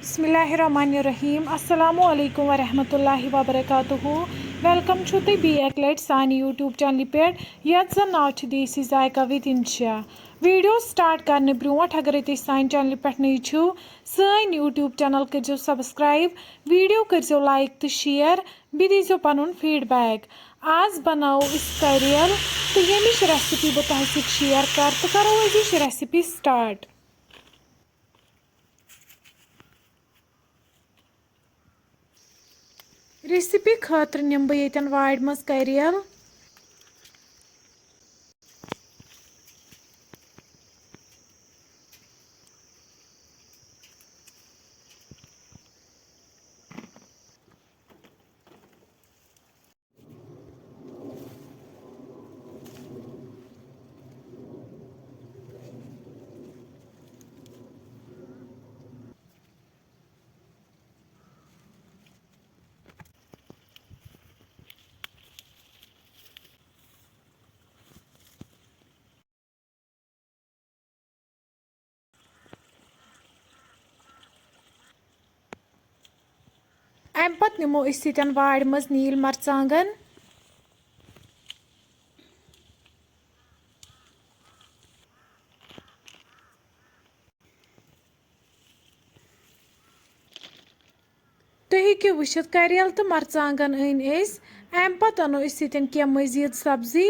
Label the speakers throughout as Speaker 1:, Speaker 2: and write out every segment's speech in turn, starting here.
Speaker 1: बिस्मिल्लाहिर्रहमानिर्रहीम अस्सलामु अलैकुम वरहमतुल्लाहि वबरकातुहू वेलकम छु तुम बी एक लट सान यूट्यूब चैनल पे यथ जन नाव देसी जायका विद इंशा वीडियो स्टार्ट करने ब्रोट अगर तुम सान चैनल पे नई छो सान यूट्यूब चैनल करो सब्सक्राइब वीडियो करो लाइक तो शेयर बी दीजो पनुन फीडबैक आज बनाओ इस करेल तो यमिश रेसिपी बह तुम शेयर कर तो करो अजिश रेसिपी स्टार्ट। रेसिपी खातर निम बह यन वाड़ मज करेल अम पत निमो यन वाड़ मज नील मरचांगन तुम हेकु वुचित करेल तो मरचांगन अन अम पत अनो यन क्या मजीद सब्जी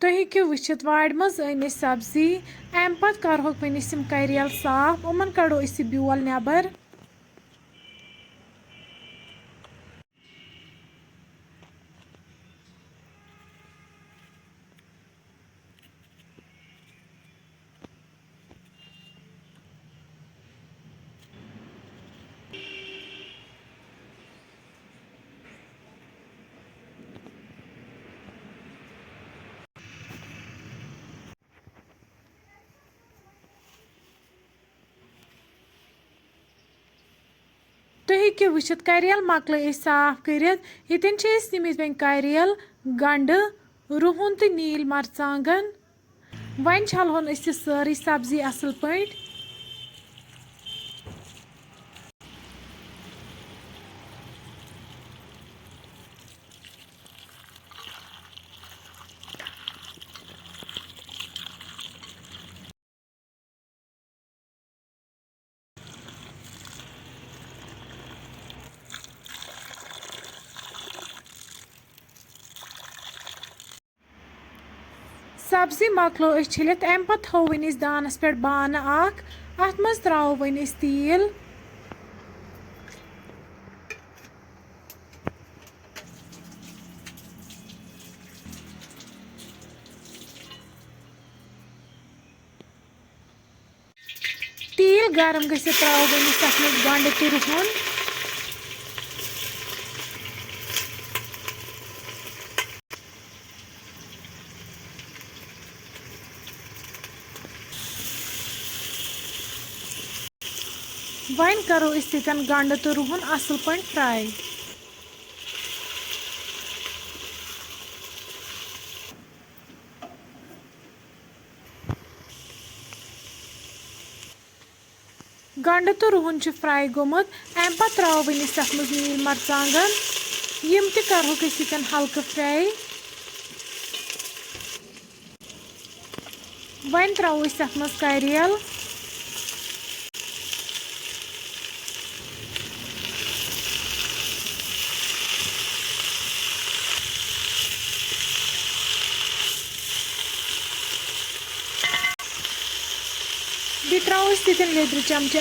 Speaker 1: तुम हेकु वुचित वाड़ मज अन सब्जी अम पत करहोक वन करेल साफ उमन कड़ो ब्योल नेबर तुम हेकु वुचित करेल मकल साफ कर यन निमित वन करेल गंड रुहन तो नील मरचांगन वन छलहोन सारी सब्जी असल पे सब्जी मकलो अस छिलित अम पत थो वन अस दानस पे बान अत मज त्रो वन अस तेल तेल गरम गसित त्रो वन अस तथ मज गंड तो रुहन वन करो इस चिकन गंड तो रुहन असल पे फ्राई गंड तो रुहन फ्राई गोमुत अम पत त्रो वन अस तथ मज नील मरचांगन यम त करो चिकन हल्का फ्राई वन त्रो अस तथ मज करेल बी त्रो तिथन लेद्र चमचे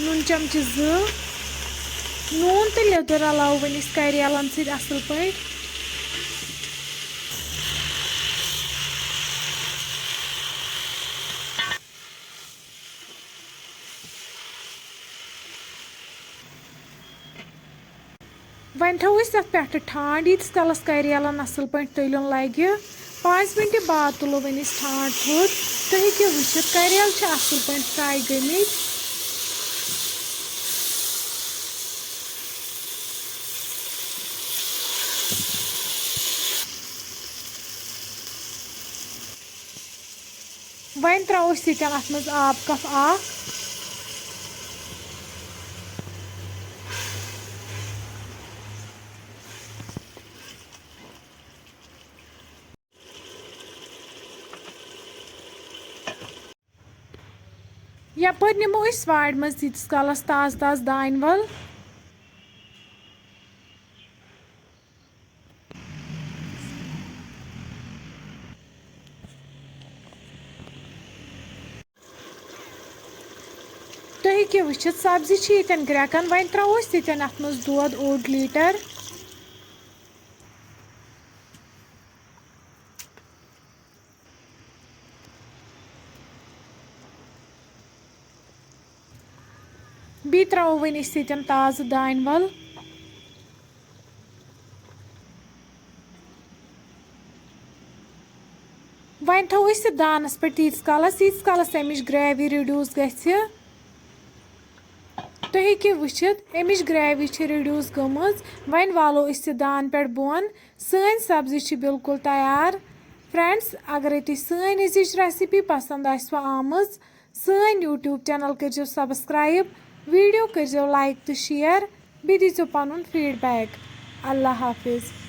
Speaker 1: नून चमचे नून तो लेदर रलाव वन अस करेलन सत असल पे वन थो तथ पे ठांड यीस कलस करेलन असल पे तलन लगे 5 मिनट बाद तुलो वन अस ठांड थोद तुम हेको वुचित करेल असल पे फ्राई गमित वन त्रो अत मज आब कप यपर निमो वाड़ मज तीस कालस ताज ताज दान वल तुम हेको वुचित सब्जी यन ग्रेकन वन त्रो तन अत मज दोद 1 लीटर बी त्रो वन अस ताज दान वल वन थो दानस पे तीस कालस अमिच ग्रेवी रिड्यूस गि तुम हेको वुचित अमिच ग्रेवी रिड्यूस गमज वन वालो अस दान पे बोन सन सब्जी बिल्कुल तैयार फ्रेंड्स अगर तुम सन अजिच रेसिपी पसंद आमज सन यूट्यूब चैनल करो सब्सक्राइब वीडियो करो लाइक तो शेयर बी दीजो पन फीडबैक अल्लाह हाफिज़।